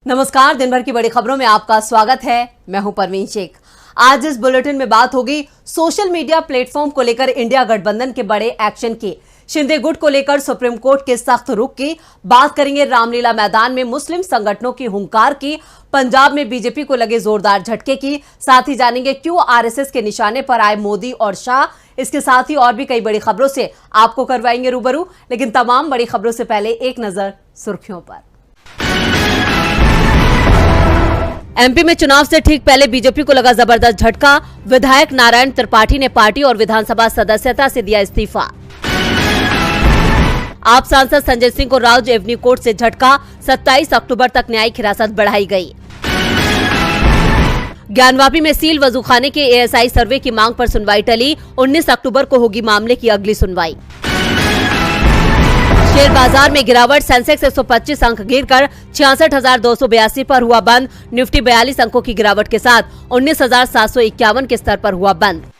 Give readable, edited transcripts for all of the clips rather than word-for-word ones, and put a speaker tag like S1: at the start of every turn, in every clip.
S1: नमस्कार, दिन भर की बड़ी खबरों में आपका स्वागत है। मैं हूं परवीन शेख। आज इस बुलेटिन में बात होगी सोशल मीडिया प्लेटफॉर्म को लेकर इंडिया गठबंधन के बड़े एक्शन की, शिंदे गुट को लेकर सुप्रीम कोर्ट के सख्त रुख की, बात करेंगे रामलीला मैदान में मुस्लिम संगठनों की हुंकार की, पंजाब में बीजेपी को लगे जोरदार झटके की, साथ ही जानेंगे क्यों आरएसएस के निशाने पर आए मोदी और शाह। इसके साथ ही और भी कई बड़ी खबरों से आपको करवाएंगे रूबरू, लेकिन तमाम बड़ी खबरों से पहले एक नजर सुर्खियों पर। एमपी में चुनाव से ठीक पहले बीजेपी को लगा जबरदस्त झटका, विधायक नारायण त्रिपाठी ने पार्टी और विधानसभा सदस्यता से दिया इस्तीफा। आप सांसद संजय सिंह को राउज एवेन्यू कोर्ट से झटका, 27 अक्टूबर तक न्यायिक हिरासत बढ़ाई गई। ज्ञानवापी में सील वजूखाने के एएसआई सर्वे की मांग पर सुनवाई टली, 19 अक्टूबर को होगी मामले की अगली सुनवाई। शेयर बाजार में गिरावट, सेंसेक्स 125 अंक गिरकर 66,282 पर हुआ बंद, निफ्टी 42 अंकों की गिरावट के साथ 19,751 के स्तर पर हुआ बंद।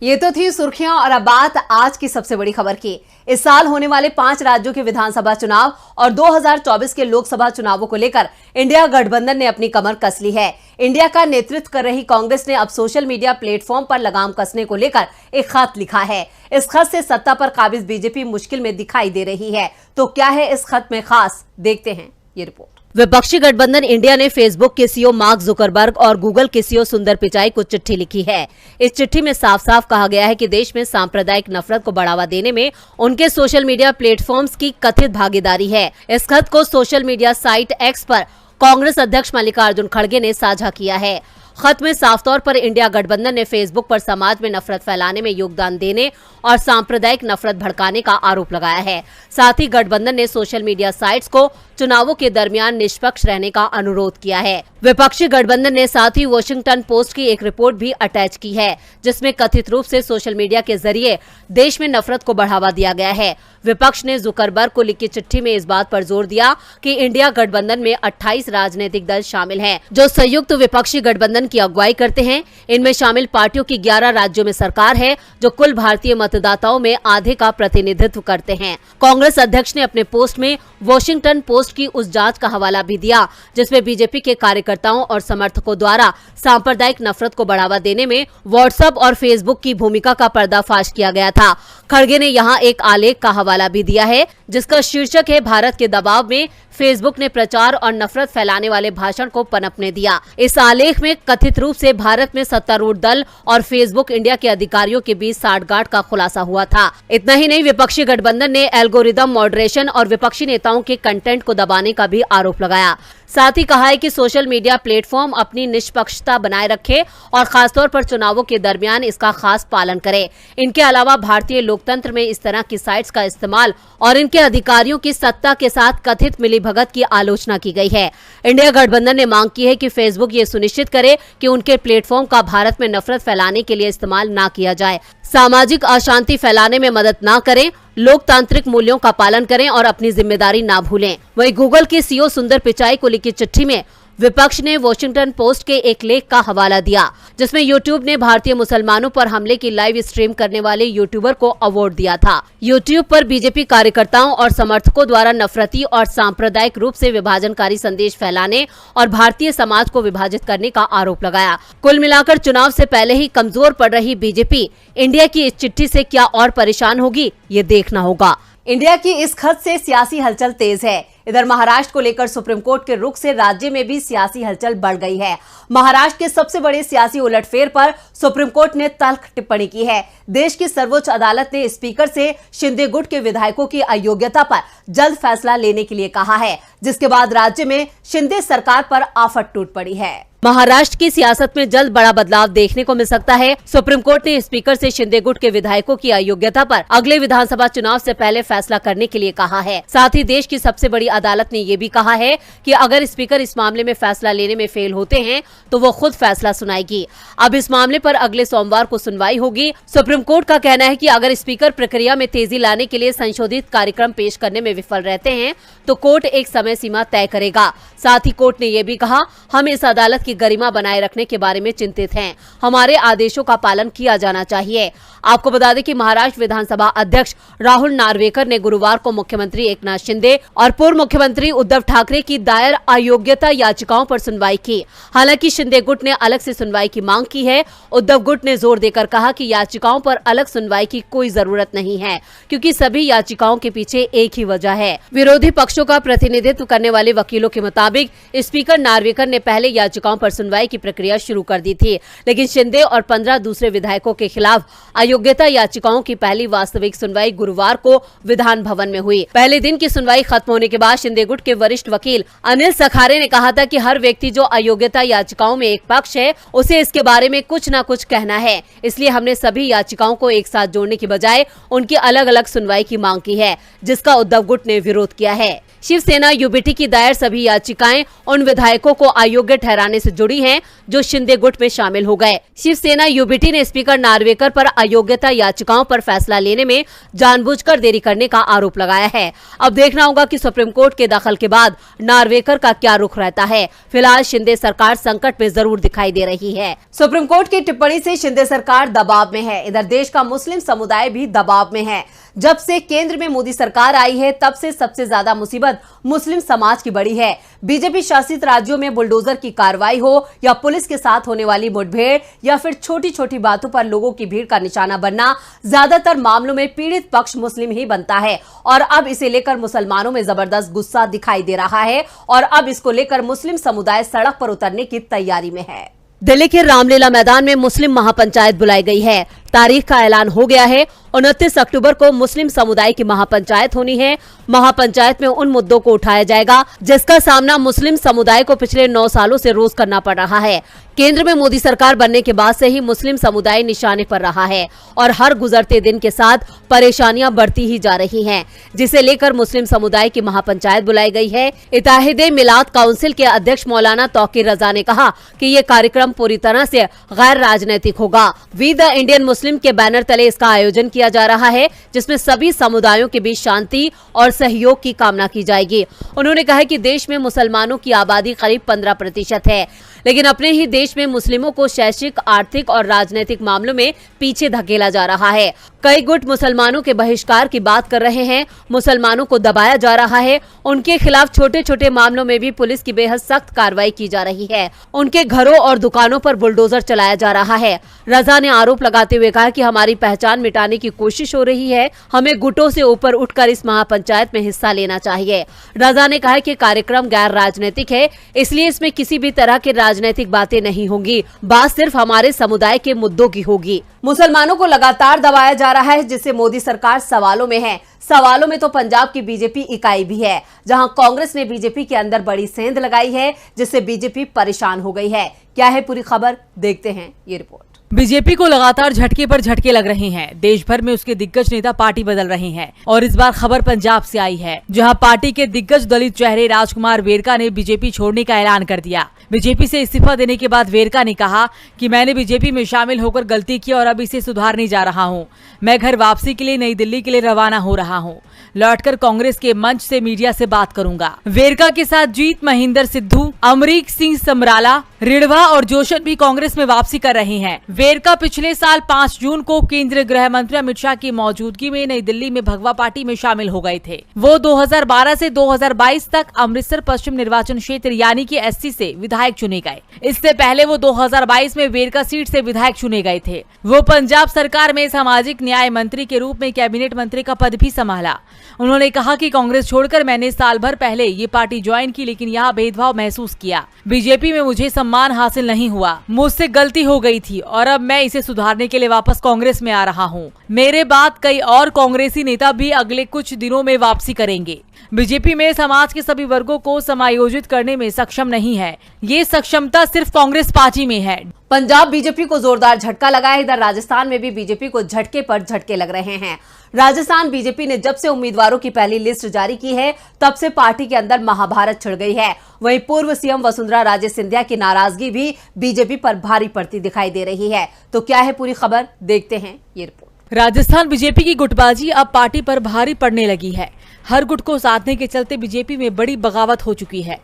S1: ये तो थी सुर्खियां और अब बात आज की सबसे बड़ी खबर की। इस साल होने वाले 5 राज्यों के विधानसभा चुनाव और 2024 के लोकसभा चुनावों को लेकर इंडिया गठबंधन ने अपनी कमर कस ली है। इंडिया का नेतृत्व कर रही कांग्रेस ने अब सोशल मीडिया प्लेटफॉर्म पर लगाम कसने को लेकर एक खत लिखा है। इस खत से सत्ता पर काबिज बीजेपी मुश्किल में दिखाई दे रही है। तो क्या है इस खत में खास, देखते हैं ये रिपोर्ट। विपक्षी गठबंधन इंडिया ने फेसबुक के सीईओ मार्क जुकरबर्ग और गूगल के सीईओ सुंदर पिचाई को चिट्ठी लिखी है। इस चिट्ठी में साफ साफ कहा गया है कि देश में सांप्रदायिक नफरत को बढ़ावा देने में उनके सोशल मीडिया प्लेटफॉर्म्स की कथित भागीदारी है। इस खत को सोशल मीडिया साइट एक्स पर कांग्रेस अध्यक्ष मल्लिकार्जुन खड़गे ने साझा किया है। खत में साफ तौर पर इंडिया गठबंधन ने फेसबुक पर समाज में नफरत फैलाने में योगदान देने और सांप्रदायिक नफरत भड़काने का आरोप लगाया है। साथ ही गठबंधन ने सोशल मीडिया साइट्स को चुनावों के दरमियान निष्पक्ष रहने का अनुरोध किया है। विपक्षी गठबंधन ने साथ ही वॉशिंगटन पोस्ट की एक रिपोर्ट भी अटैच की है, जिसमें कथित रूप से सोशल मीडिया के जरिए देश में नफरत को बढ़ावा दिया गया है। विपक्ष ने जुकरबर्ग को लिखी चिट्ठी में इस बात पर जोर दिया कि इंडिया गठबंधन में 28 राजनीतिक दल शामिल हैं, जो संयुक्त विपक्षी गठबंधन की अगुवाई करते हैं। इनमें शामिल पार्टियों की 11 राज्यों में सरकार है, जो कुल भारतीय मतदाताओं में आधे का प्रतिनिधित्व करते हैं। कांग्रेस अध्यक्ष ने अपने पोस्ट में वॉशिंगटन पोस्ट की उस जांच का हवाला भी दिया, जिसमें बीजेपी के कार्यकर्ताओं और समर्थकों द्वारा सांप्रदायिक नफरत को बढ़ावा देने में व्हाट्सएप और फेसबुक की भूमिका का पर्दाफाश किया गया था। खड़गे ने यहाँ एक आलेख का हवाला भी दिया है, जिसका शीर्षक है भारत के दबाव में फेसबुक ने प्रचार और नफरत फैलाने वाले भाषण को पनपने दिया। इस आलेख में कथित रूप से भारत में सत्तारूढ़ दल और फेसबुक इंडिया के अधिकारियों के बीच साठगांठ का खुलासा हुआ था। इतना ही नहीं, विपक्षी गठबंधन ने एल्गोरिदम मॉडरेशन और विपक्षी नेताओं के कंटेंट को दबाने का भी आरोप लगाया। साथ ही कहा है कि सोशल मीडिया प्लेटफॉर्म अपनी निष्पक्षता बनाए रखे और खासतौर पर चुनावों के दरमियान इसका खास पालन करे। इनके अलावा भारतीय लोकतंत्र में इस तरह की साइट्स का इस्तेमाल और इनके अधिकारियों की सत्ता के साथ कथित मिलीभगत की आलोचना की गई है। इंडिया गठबंधन ने मांग की है कि फेसबुक ये सुनिश्चित करे कि उनके प्लेटफॉर्म का भारत में नफरत फैलाने के लिए इस्तेमाल न किया जाए, सामाजिक अशांति फैलाने में मदद न करें, लोकतांत्रिक मूल्यों का पालन करें और अपनी जिम्मेदारी ना भूलें। वहीं गूगल के सीईओ सुंदर पिचाई को लिखी चिट्ठी में विपक्ष ने वॉशिंगटन पोस्ट के एक लेख का हवाला दिया, जिसमें यूट्यूब ने भारतीय मुसलमानों पर हमले की लाइव स्ट्रीम करने वाले यूट्यूबर को अवार्ड दिया था। यूट्यूब पर बीजेपी कार्यकर्ताओं और समर्थकों द्वारा नफरती और सांप्रदायिक रूप से विभाजनकारी संदेश फैलाने और भारतीय समाज को विभाजित करने का आरोप लगाया। कुल मिलाकर चुनाव से पहले ही कमजोर पड़ रही बीजेपी इंडिया की इस चिट्ठी से क्या और परेशान होगी, ये देखना होगा। इंडिया की इस खत से सियासी हलचल तेज है। इधर महाराष्ट्र को लेकर सुप्रीम कोर्ट के रुख से राज्य में भी सियासी हलचल बढ़ गई है। महाराष्ट्र के सबसे बड़े सियासी उलटफेर पर सुप्रीम कोर्ट ने तल्ख टिप्पणी की है। देश की सर्वोच्च अदालत ने स्पीकर से शिंदे गुट के विधायकों की अयोग्यता पर जल्द फैसला लेने के लिए कहा है, जिसके बाद राज्य में शिंदे सरकार पर आफत टूट पड़ी है। महाराष्ट्र की सियासत में जल्द बड़ा बदलाव देखने को मिल सकता है। सुप्रीम कोर्ट ने स्पीकर से शिंदे गुट के विधायकों की अयोग्यता पर अगले विधानसभा चुनाव से पहले फैसला करने के लिए कहा है। साथ ही देश की सबसे बड़ी अदालत ने ये भी कहा है कि अगर स्पीकर इस मामले में फैसला लेने में फेल होते हैं तो वो खुद फैसला सुनाएगी। अब इस मामले पर अगले सोमवार को सुनवाई होगी। सुप्रीम कोर्ट का कहना है कि अगर स्पीकर प्रक्रिया में तेजी लाने के लिए संशोधित कार्यक्रम पेश करने में विफल रहते हैं तो कोर्ट एक समय सीमा तय करेगा। साथ ही कोर्ट ने यह भी कहा, हम इस अदालत की गरिमा बनाए रखने के बारे में चिंतित हैं। हमारे आदेशों का पालन किया जाना चाहिए। आपको बता दें कि महाराष्ट्र विधानसभा अध्यक्ष राहुल नार्वेकर ने गुरुवार को मुख्यमंत्री एकनाथ शिंदे और पूर्व मुख्यमंत्री उद्धव ठाकरे की दायर अयोग्यता याचिकाओं पर सुनवाई की। हालांकि शिंदे गुट ने अलग से सुनवाई की मांग की है। उद्धव गुट ने जोर देकर कहा कि याचिकाओं पर अलग सुनवाई की कोई जरूरत नहीं है, क्योंकि सभी याचिकाओं के पीछे एक ही वजह है। विरोधी पक्षों का प्रतिनिधित्व करने वाले वकीलों के मुताबिक स्पीकर नार्वेकर ने पहले याचिकाओं पर सुनवाई की प्रक्रिया शुरू कर दी थी, लेकिन शिंदे और 15 दूसरे विधायकों के खिलाफ अयोग्यता याचिकाओं की पहली वास्तविक सुनवाई गुरुवार को विधान भवन में हुई। पहले दिन की सुनवाई खत्म होने के बाद शिंदे गुट के वरिष्ठ वकील अनिल सखारे ने कहा था कि हर व्यक्ति जो अयोग्यता याचिकाओं में एक पक्ष है, उसे इसके बारे में कुछ न कुछ कहना है। इसलिए हमने सभी याचिकाओं को एक साथ जोड़ने की बजाय उनकी अलग अलग सुनवाई की मांग की है, जिसका उद्धव गुट ने विरोध किया है। शिवसेना यूबीटी की दायर सभी याचिकाएं उन विधायकों को अयोग्य ठहराने से जुड़ी हैं जो शिंदे गुट में शामिल हो गए। शिवसेना यूबीटी ने स्पीकर नार्वेकर पर अयोग्यता याचिकाओं पर फैसला लेने में जानबूझकर देरी करने का आरोप लगाया है। अब देखना होगा कि सुप्रीम कोर्ट के दखल के बाद नार्वेकर का क्या रुख रहता है। फिलहाल शिंदे सरकार संकट में जरूर दिखाई दे रही है। सुप्रीम कोर्ट की टिप्पणी से शिंदे सरकार दबाव में है। इधर देश का मुस्लिम समुदाय भी दबाव में है। जब से केंद्र में मोदी सरकार आई है, तब से सबसे ज्यादा मुसीबत मुस्लिम समाज की बड़ी है। बीजेपी शासित राज्यों में बुलडोजर की कार्रवाई हो या पुलिस के साथ होने वाली मुठभेड़ या फिर छोटी छोटी बातों पर लोगों की भीड़ का निशाना बनना, ज्यादातर मामलों में पीड़ित पक्ष मुस्लिम ही बनता है। और अब इसे लेकर मुसलमानों में जबरदस्त गुस्सा दिखाई दे रहा है और अब इसको लेकर मुस्लिम समुदाय सड़क पर उतरने की तैयारी में है। दिल्ली के रामलीला मैदान में मुस्लिम महापंचायत बुलाई गई है। तारीख का ऐलान हो गया है। 29 अक्टूबर को मुस्लिम समुदाय की महापंचायत होनी है। महापंचायत में उन मुद्दों को उठाया जाएगा जिसका सामना मुस्लिम समुदाय को पिछले 9 सालों से रोज करना पड़ रहा है। केंद्र में मोदी सरकार बनने के बाद से ही मुस्लिम समुदाय निशाने पर रहा है और हर गुजरते दिन के साथ परेशानियां बढ़ती ही जा रही हैं, जिसे लेकर मुस्लिम समुदाय की महापंचायत बुलाई गई है। इत्तेहादे मिलाद काउंसिल के अध्यक्ष मौलाना तौकीर रजा ने कहा कि ये कार्यक्रम पूरी तरह से गैर राजनीतिक होगा। वी द इंडियन मुस्लिम के बैनर तले इसका आयोजन किया जा रहा है, जिसमें सभी समुदायों के बीच शांति और सहयोग की कामना की जाएगी। उन्होंने कहा कि देश में मुसलमानों की आबादी करीब 15% है, लेकिन अपने ही देश में मुस्लिमों को शैक्षिक, आर्थिक और राजनीतिक मामलों में पीछे धकेला जा रहा है। कई गुट मुसलमानों के बहिष्कार की बात कर रहे हैं। मुसलमानों को दबाया जा रहा है। उनके खिलाफ छोटे छोटे मामलों में भी पुलिस की बेहद सख्त कार्रवाई की जा रही है। उनके घरों और दुकानों पर बुलडोजर चलाया जा रहा है। रजा ने आरोप लगाते हुए कहा कि हमारी पहचान मिटाने की कोशिश हो रही है। हमें गुटों से ऊपर उठकर इस महापंचायत में हिस्सा लेना चाहिए। रजा ने कहा कि कार्यक्रम गैर राजनीतिक है, इसलिए इसमें किसी भी तरह की राजनीतिक बातें नहीं होंगी। बात सिर्फ हमारे समुदाय के मुद्दों की होगी। मुसलमानों को लगातार दबाया जा रहा है, जिससे मोदी सरकार सवालों में है। सवालों में तो पंजाब की बीजेपी इकाई भी है, जहां कांग्रेस ने बीजेपी के अंदर बड़ी सेंध लगाई है, जिससे बीजेपी परेशान हो गई है। क्या है पूरी खबर, देखते हैं ये रिपोर्ट।
S2: बीजेपी को लगातार झटके पर झटके लग रहे हैं। देश भर में उसके दिग्गज नेता पार्टी बदल रहे हैं और इस बार खबर पंजाब से आई है, जहां पार्टी के दिग्गज दलित चेहरे राजकुमार वेरका ने बीजेपी छोड़ने का ऐलान कर दिया। बीजेपी से इस्तीफा देने के बाद वेरका ने कहा कि मैंने बीजेपी में शामिल होकर गलती की और अब इसे सुधारने जा रहा हूं। मैं घर वापसी के लिए नई दिल्ली के लिए रवाना हो रहा हूं। लौटकर कांग्रेस के मंच से मीडिया से बात करूंगा। वेरका के साथ जीत महेंद्र सिद्धू, अमरीक सिंह समराला, रिढ़वा और जोशन भी कांग्रेस में वापसी कर रहे हैं। वेरका पिछले साल 5 जून को केंद्रीय गृह मंत्री अमित शाह की मौजूदगी में नई दिल्ली में भगवा पार्टी में शामिल हो गए थे। वो 2012 से 2022 तक अमृतसर पश्चिम निर्वाचन क्षेत्र यानी कि एससी से विधायक चुने गए। इससे पहले वो 2022 में वेरका सीट से विधायक चुने गए थे। वो पंजाब सरकार में सामाजिक न्याय मंत्री के रूप में कैबिनेट मंत्री का पद भी संभाला। उन्होंने कहा कि कांग्रेस छोड़कर मैंने साल भर पहले ये पार्टी ज्वाइन की, लेकिन यहाँ भेदभाव महसूस किया। बीजेपी में मुझे सम्मान हासिल नहीं हुआ। मुझसे गलती हो गई थी और अब मैं इसे सुधारने के लिए वापस कांग्रेस में आ रहा हूँ। मेरे बाद कई और कांग्रेसी नेता भी अगले कुछ दिनों में वापसी करेंगे। बीजेपी में समाज के सभी वर्गों को समायोजित करने में सक्षम नहीं है। ये सक्षमता सिर्फ कांग्रेस पार्टी में है।
S1: पंजाब बीजेपी को जोरदार झटका लगा है। इधर राजस्थान में भी बीजेपी को झटके पर झटके लग रहे हैं। राजस्थान बीजेपी ने जब से उम्मीदवारों की पहली लिस्ट जारी की है, तब से पार्टी के अंदर महाभारत छिड़ गई है। वहीं पूर्व सीएम वसुंधरा राजे सिंधिया की नाराजगी भी बीजेपी पर भारी पड़ती दिखाई दे रही है। तो क्या है पूरी खबर, देखते हैं ये रिपोर्ट।
S2: राजस्थान बीजेपी की गुटबाजी अब पार्टी पर भारी पड़ने लगी है। हर गुट को साधने के चलते बीजेपी में बड़ी बगावत हो चुकी है।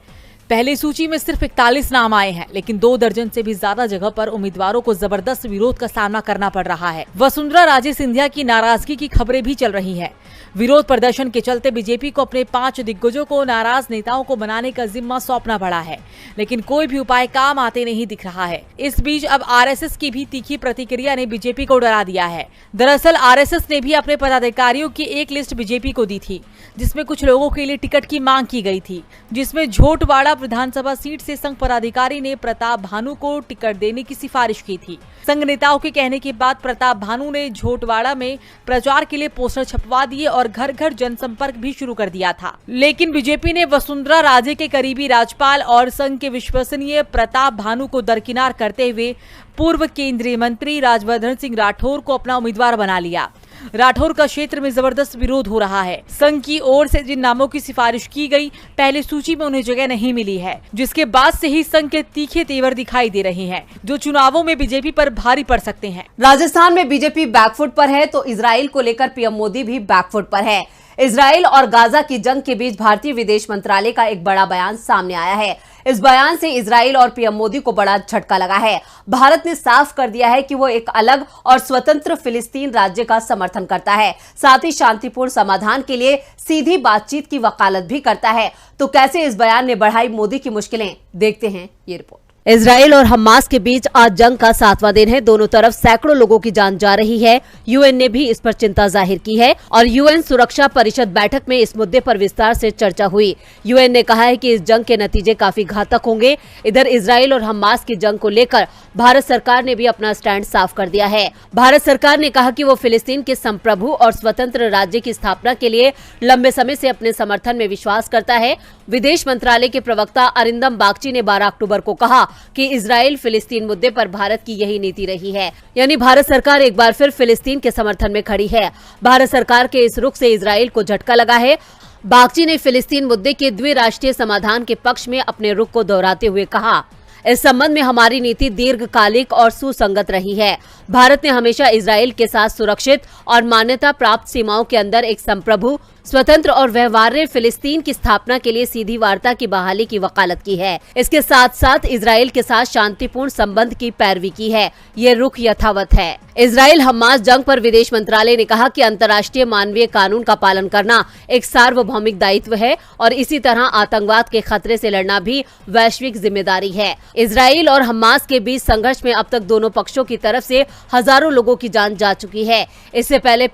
S2: पहली सूची में सिर्फ 41 नाम आए हैं, लेकिन 2 दर्जन से भी ज्यादा जगह पर उम्मीदवारों को जबरदस्त विरोध का सामना करना पड़ रहा है। वसुंधरा राजे सिंधिया की नाराजगी की खबरें भी चल रही हैं। विरोध प्रदर्शन के चलते बीजेपी को अपने 5 दिग्गजों को नाराज नेताओं को बनाने का जिम्मा सौंपना पड़ा है, लेकिन कोई भी उपाय काम आते नहीं दिख रहा है। इस बीच अब आरएसएस की भी तीखी प्रतिक्रिया ने बीजेपी को डरा दिया है। दरअसल आरएसएस ने भी अपने पदाधिकारियों की एक लिस्ट बीजेपी को दी थी, जिसमें कुछ लोगों के लिए टिकट की मांग की गई थी, जिसमें झोटवाड़ा विधानसभा सीट से संघ पदाधिकारी ने प्रताप भानु को टिकट देने की सिफारिश की थी। संघ नेताओं के कहने के बाद प्रताप भानु ने झोटवाड़ा में प्रचार के लिए पोस्टर छपवा दिए और घर घर जनसंपर्क भी शुरू कर दिया था। लेकिन बीजेपी ने वसुंधरा राजे के करीबी राज्यपाल और संघ के विश्वसनीय प्रताप भानु को दरकिनार करते हुए पूर्व केंद्रीय मंत्री राजवर्धन सिंह राठौर को अपना उम्मीदवार बना लिया। राठौर का क्षेत्र में जबरदस्त विरोध हो रहा है। संघ की ओर से जिन नामों की सिफारिश की गई, पहले सूची में उन्हें जगह नहीं मिली है, जिसके बाद से ही संघ के तीखे तेवर दिखाई दे रहे हैं, जो चुनावों में बीजेपी पर भारी पड़ सकते हैं।
S1: राजस्थान में बीजेपी बैकफुट पर है तो इजराइल को लेकर पीएम मोदी भी बैकफुट पर है। इजराइल और गाजा की जंग के बीच भारतीय विदेश मंत्रालय का एक बड़ा बयान सामने आया है। इस बयान से इजराइल और पीएम मोदी को बड़ा झटका लगा है। भारत ने साफ कर दिया है कि वो एक अलग और स्वतंत्र फिलिस्तीन राज्य का समर्थन करता है, साथ ही शांतिपूर्ण समाधान के लिए सीधी बातचीत की वकालत भी करता है। तो कैसे इस बयान ने बढ़ाई मोदी की मुश्किलें, देखते हैं ये रिपोर्ट। इजराइल और हमास के बीच आज जंग का 7वां दिन है। दोनों तरफ सैकड़ों लोगों की जान जा रही है। यूएन ने भी इस पर चिंता जाहिर की है और यूएन सुरक्षा परिषद बैठक में इस मुद्दे पर विस्तार से चर्चा हुई। यूएन ने कहा है कि इस जंग के नतीजे काफी घातक होंगे। इधर इजराइल और हमास की जंग को लेकर भारत सरकार ने भी अपना स्टैंड साफ कर दिया है। भारत सरकार ने कहा कि वो फिलिस्तीन के संप्रभु और स्वतंत्र राज्य की स्थापना के लिए लंबे समय से अपने समर्थन में विश्वास करता है। विदेश मंत्रालय के प्रवक्ता अरिंदम बागची ने 12 अक्टूबर को कहा कि इजराइल फिलिस्तीन मुद्दे पर भारत की यही नीति रही है, यानी भारत सरकार एक बार फिर फिलिस्तीन के समर्थन में खड़ी है। भारत सरकार के इस रुख से इजराइल को झटका लगा है। बागची ने फिलिस्तीन मुद्दे के द्विराष्ट्रीय समाधान के पक्ष में अपने रुख को दोहराते हुए कहा, इस संबंध में हमारी नीति दीर्घकालिक और सुसंगत रही है। भारत ने हमेशा इजराइल के साथ सुरक्षित और मान्यता प्राप्त सीमाओं के अंदर एक संप्रभु, स्वतंत्र और व्यवहार्य फिलिस्तीन की स्थापना के लिए सीधी वार्ता की बहाली की वकालत की है। इसके साथ साथ इजराइल के साथ शांतिपूर्ण संबंध की पैरवी की है। ये रुख यथावत है। इजराइल हमास जंग पर विदेश मंत्रालय ने कहा कि अंतर्राष्ट्रीय मानवीय कानून का पालन करना एक सार्वभौमिक दायित्व है और इसी तरह आतंकवाद के खतरे से लड़ना भी वैश्विक जिम्मेदारी है। इजराइल और हमास के बीच संघर्ष में अब तक दोनों पक्षों की तरफ से हजारों लोगों की जान जा चुकी है। इससे पहले